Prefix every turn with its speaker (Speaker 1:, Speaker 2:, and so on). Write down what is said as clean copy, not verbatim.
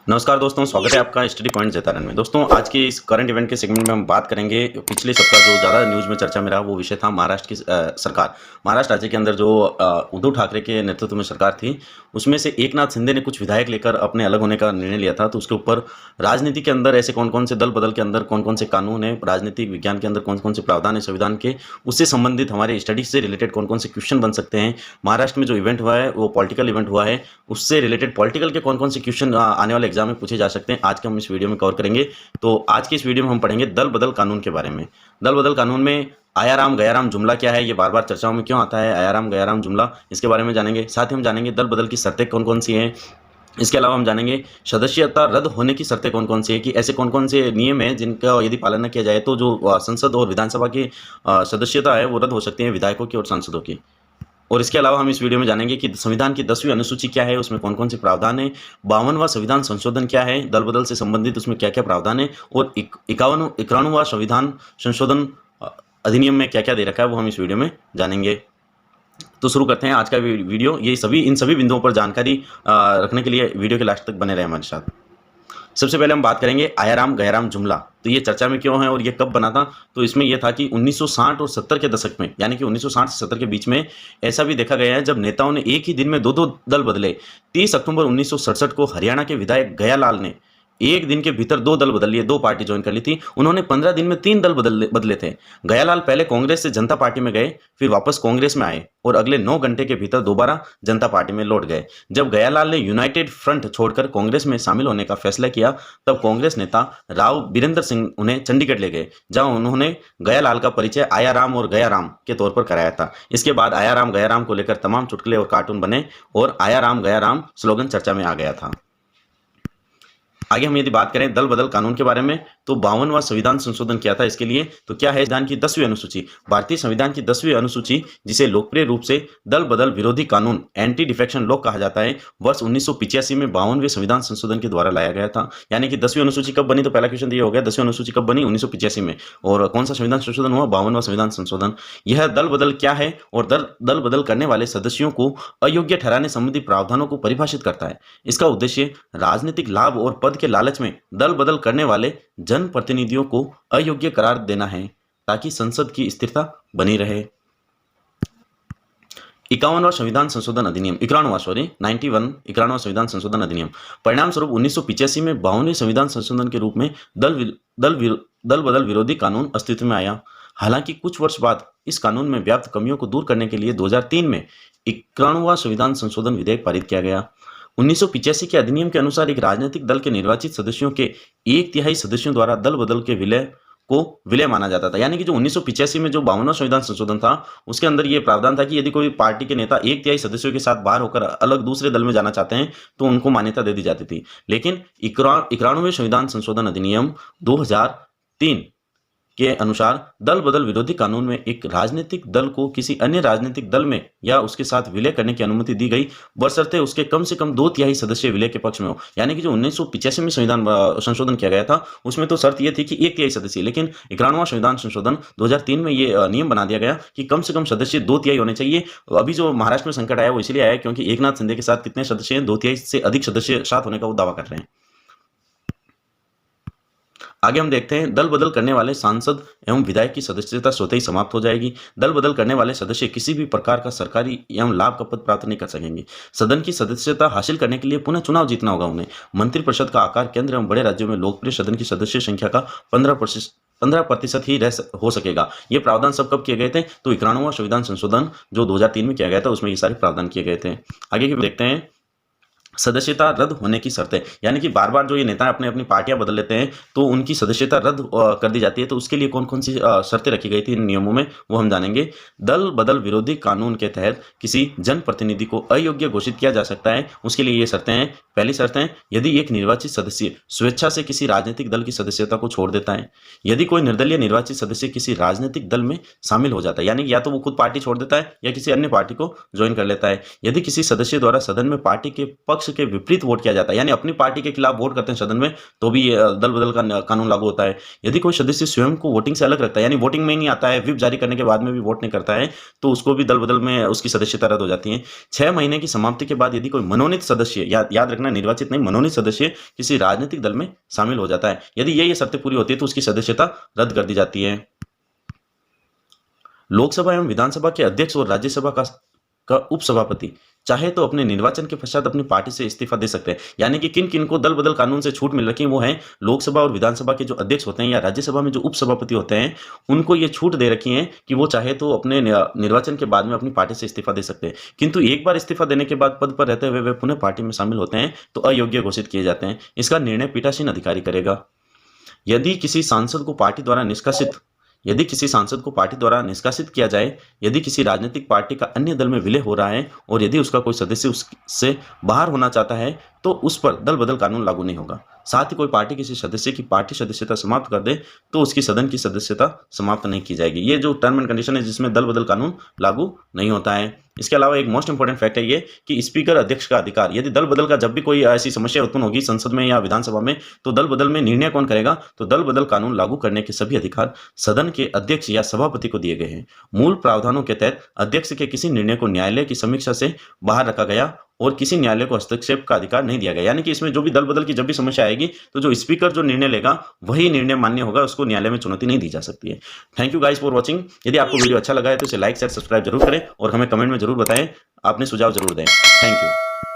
Speaker 1: नमस्कार दोस्तों, स्वागत है आपका स्टडी पॉइंट जैतारण में। दोस्तों, आज के इस करंट इवेंट के सेगमेंट में हम बात करेंगे। पिछले सप्ताह जो ज़्यादा न्यूज़ में चर्चा में रहा वो विषय था महाराष्ट्र की सरकार। महाराष्ट्र राज्य के अंदर जो उद्धव ठाकरे के नेतृत्व में सरकार थी, उसमें से एकनाथ शिंदे ने कुछ विधायक लेकर अपने अलग होने का निर्णय लिया था। तो उसके ऊपर राजनीति के अंदर ऐसे कौन कौन से दल बदल के अंदर कौन कौन से कानून है, राजनीतिक विज्ञान के अंदर कौन कौन से प्रावधान है संविधान के, उससे संबंधित हमारे स्टडीज से रिलेटेड कौन कौन से क्वेश्चन बन सकते हैं। महाराष्ट्र में जो इवेंट हुआ है वो पॉलिटिकल इवेंट हुआ है, उससे रिलेटेड पॉलिटिकल के कौन कौन से क्वेश्चन आने वाले एग्जाम में पूछे जा सकते हैं, आज के हम इस वीडियो में कवर करेंगे। तो आज के इस वीडियो में हम पढ़ेंगे दल बदल कानून के बारे में। दल बदल कानून में आया राम गया राम जुमला क्या है, ये बार बार चर्चाओं में क्यों आता है, आया राम गया राम जुमला, इसके बारे में जानेंगे। साथ ही हम जानेंगे दल बदल की शर्तें कौन कौन सी हैं। इसके अलावा हम जानेंगे सदस्यता रद्द होने की शर्तें कौन कौन सी है, कि ऐसे कौन कौन से नियम हैं जिनका यदि पालन न किया जाए तो जो संसद और विधानसभा की सदस्यता है वो रद्द हो सकती है, विधायकों की और सांसदों की। और इसके अलावा हम इस वीडियो में जानेंगे कि संविधान की 10वीं अनुसूची क्या है, उसमें कौन कौन से प्रावधान है, 52वां संविधान संशोधन क्या है, दल बदल से संबंधित उसमें क्या क्या प्रावधान है, और 91वां संविधान संशोधन अधिनियम में क्या क्या दे रखा है वो हम इस वीडियो में जानेंगे। तो शुरू करते हैं आज का वीडियो। इन सभी बिंदुओं पर जानकारी रखने के लिए वीडियो के लास्ट तक बने रहे हमारे साथ। सबसे पहले हम बात करेंगे आया राम गया राम जुमला। तो ये चर्चा में क्यों है और ये कब बना था, तो इसमें यह था कि 1960 और 70 के दशक में, यानी कि 1960 से 70 के बीच में ऐसा भी देखा गया है जब नेताओं ने एक ही दिन में दो दो दल बदले। 30 अक्टूबर 1967 को हरियाणा के विधायक गयालाल ने एक दिन के भीतर दो दल बदल लिए, दो पार्टी ज्वाइन कर ली थी। उन्होंने 15 दिन में 3 दल बदले थे। गयालाल पहले कांग्रेस से जनता पार्टी में गए, फिर वापस कांग्रेस में आए और अगले 9 घंटे के भीतर दोबारा जनता पार्टी में लौट गए। जब गयालाल ने यूनाइटेड फ्रंट छोड़कर कांग्रेस में शामिल होने का फैसला किया, तब कांग्रेस नेता राव बीरेंद्र सिंह उन्हें चंडीगढ़ ले गए, जहां उन्होंने गयालाल का परिचय आया राम और गया राम के तौर पर कराया था। इसके बाद आया राम गया राम को लेकर तमाम चुटकुले और कार्टून बने और आया राम गया राम स्लोगन चर्चा में आ गया था। आगे हम यदि बात करें दल बदल कानून के बारे में, तो 52वां संविधान संशोधन किया था इसके लिए। तो क्या है संविधान की 10वीं अनुसूची? भारतीय संविधान की 10वीं अनुसूची, जिसे लोकप्रिय रूप से दल बदल विरोधी कानून एंटी डिफेक्शन लॉ कहा जाता है, वर्ष 1985 में 52वें संविधान संशोधन के द्वारा लाया गया था। यानी कि 10वीं अनुसूची कब बनी, तो पहला क्वेश्चन ये हो गया 10वीं अनुसूची कब बनी, 1985 में। और कौन सा संविधान संशोधन हुआ? 52वां संविधान संशोधन। यह दल बदल क्या है और दल बदल करने वाले सदस्यों को अयोग्य ठहराने संबंधी प्रावधानों को परिभाषित करता है। इसका उद्देश्य राजनीतिक लाभ और पद के लालच में दल बदल करने वाले जनप्रतिनिधियों को अयोग्य करार देना है, ताकि संसद की स्थिरता बनी रहे। 51वां संविधान संशोधन अधिनियम, 91वां संविधान संशोधन अधिनियम। परिणाम स्वरूप 1985 में 52वें संविधान संशोधन के रूप में दल बदल विरोधी कानून अस्तित्व में आया। हालांकि कुछ वर्ष बाद इस कानून में व्याप्त कमियों को दूर करने के लिए 2003 में 91वां संविधान संशोधन विधेयक पारित किया गया। 1985 के अधिनियम के अनुसार एक राजनीतिक दल के निर्वाचित सदस्यों के 1/3 सदस्यों द्वारा दल बदल के विलय माना जाता था। यानी कि जो 1985 में जो 52वां संविधान संशोधन था, उसके अंदर ये प्रावधान था कि यदि कोई पार्टी के नेता 1/3 सदस्यों के साथ बाहर होकर अलग दूसरे दल में जाना चाहते हैं तो उनको मान्यता दे दी जाती थी। लेकिन 91वें संविधान संशोधन अधिनियम 2003 के अनुसार दल बदल विरोधी कानून में एक राजनीतिक दल को किसी अन्य राजनीतिक दल में या उसके साथ विलय करने की अनुमति दी गई, बशर्ते उसके कम से कम 2/3 सदस्य विलय के पक्ष में हो। यानी कि जो 1985 में संविधान संशोधन किया गया था, उसमें तो शर्त यह थी कि 1/3 सदस्य, लेकिन 91वां संविधान संशोधन 2003 में ये नियम बना दिया गया कि कम से कम सदस्य 2/3 होने चाहिए। अभी जो महाराष्ट्र में संकट आया वो इसलिए आया क्योंकि एकनाथ शिंदे के साथ कितने सदस्य हैं, 2/3 से अधिक सदस्य साथ होने का वो दावा कर रहे हैं। आगे हम देखते हैं दल बदल करने वाले सांसद एवं विधायक की सदस्यता स्वतः ही समाप्त हो जाएगी। दल बदल करने वाले सदस्य किसी भी प्रकार का सरकारी एवं लाभ का पद प्राप्त नहीं कर सकेंगे। सदन की सदस्यता हासिल करने के लिए पुनः चुनाव जीतना होगा उन्हें। मंत्रिपरिषद का आकार केंद्र एवं बड़े राज्यों में लोकप्रिय सदन की सदस्य संख्या का 15% ही हो सकेगा। ये प्रावधान सब कब किए गए थे, तो 91वां संविधान संशोधन जो 2003 में किया गया था उसमें ये सारे प्रावधान किए गए थे। आगे की देखते हैं सदस्यता रद्द होने की शर्तें। यानी कि बार बार जो ये नेता अपनी अपनी पार्टियां बदल लेते हैं तो उनकी सदस्यता रद्द कर दी जाती है। तो उसके लिए कौन कौन सी शर्तें रखी गई थी इन नियमों में, वो हम जानेंगे। दल बदल विरोधी कानून के तहत किसी जनप्रतिनिधि को अयोग्य घोषित किया जा सकता है। उसके लिए ये शर्तें हैं। पहली शर्त है, यदि एक निर्वाचित सदस्य स्वेच्छा से किसी राजनीतिक दल की सदस्यता को छोड़ देता है। यदि कोई निर्दलीय निर्वाचित सदस्य किसी राजनीतिक दल में शामिल हो जाता है, यानी या तो वो खुद पार्टी छोड़ देता है या किसी अन्य पार्टी को ज्वाइन कर लेता है। यदि किसी सदस्य द्वारा सदन में पार्टी के पक्ष पक्ष के विपरीत वोट किया जाता है, यानी अपनी पार्टी के खिलाफ वोट करते हैं सदन में, तो भी दल बदल का कानून लागू होता है। यदि कोई सदस्य स्वयं को वोटिंग से अलग रखता है, यानी वोटिंग में ही नहीं आता है, व्हिप जारी करने के बाद में भी वोट नहीं करता है, तो उसको भी दल बदल में उसकी सदस्यता रद्द हो जाती है। 6 महीने की समाप्ति के बाद यदि कोई मनोनीत सदस्य, याद रखना निर्वाचित नहीं, मनोनीत सदस्य किसी राजनीतिक दल में शामिल हो जाता है, यदि ये शर्तें पूरी होती है तो उसकी सदस्यता रद्द कर दी जाती है। लोकसभा एवं विधानसभा के अध्यक्ष और राज्यसभा का उपसभापति चाहे तो अपने निर्वाचन के पश्चात अपनी पार्टी से इस्तीफा दे सकते हैं। यानी कि किन किन को दल बदल कानून से छूट मिल रखी है, वो है लोकसभा और विधानसभा के जो अध्यक्ष होते हैं या राज्यसभा में जो उपसभापति होते हैं, उनको ये छूट दे रखी है कि वो चाहे तो अपने निर्वाचन के बाद में अपनी पार्टी से इस्तीफा दे सकते हैं। किंतु एक बार इस्तीफा देने के बाद पद पर रहते हुए वे पुनः पार्टी में शामिल होते हैं तो अयोग्य घोषित किए जाते हैं। इसका निर्णय पीठासीन अधिकारी करेगा। यदि किसी सांसद को पार्टी द्वारा निष्कासित किया जाए, यदि किसी राजनीतिक पार्टी का अन्य दल में विलय हो रहा है और यदि उसका कोई सदस्य उससे बाहर होना चाहता है तो उस पर दल बदल कानून लागू नहीं होगा। साथ ही कोई पार्टी किसी सदस्य की पार्टी सदस्यता समाप्त कर दे तो उसकी सदन की सदस्यता समाप्त नहीं की जाएगी। ये जो टर्म एंड कंडीशन है जिसमें दल बदल कानून लागू नहीं होता है। इसके अलावा एक मोस्ट इंपोर्टेंट फैक्ट है ये कि स्पीकर अध्यक्ष का अधिकार, यदि दल बदल का जब भी कोई ऐसी समस्या उत्पन्न होगी संसद में या विधानसभा में, तो दल बदल में निर्णय कौन करेगा, तो दल बदल कानून लागू करने के सभी अधिकार सदन के अध्यक्ष या सभापति को दिए गए हैं। मूल प्रावधानों के तहत अध्यक्ष के किसी निर्णय को न्यायालय की समीक्षा से बाहर रखा गया और किसी न्यायालय को हस्तक्षेप का अधिकार नहीं दिया गया। यानी कि इसमें जो भी दल बदल की जब भी समस्या आएगी तो जो स्पीकर जो निर्णय लेगा वही निर्णय मान्य होगा, उसको न्यायालय में चुनौती नहीं दी जा सकती है। Thank you guys for watching. यदि आपको वीडियो अच्छा लगा है तो इसे लाइक शेयर सब्सक्राइब जरूर करें और हमें कमेंट में जरूर बताएं, आपने सुझाव जरूर दें। Thank you.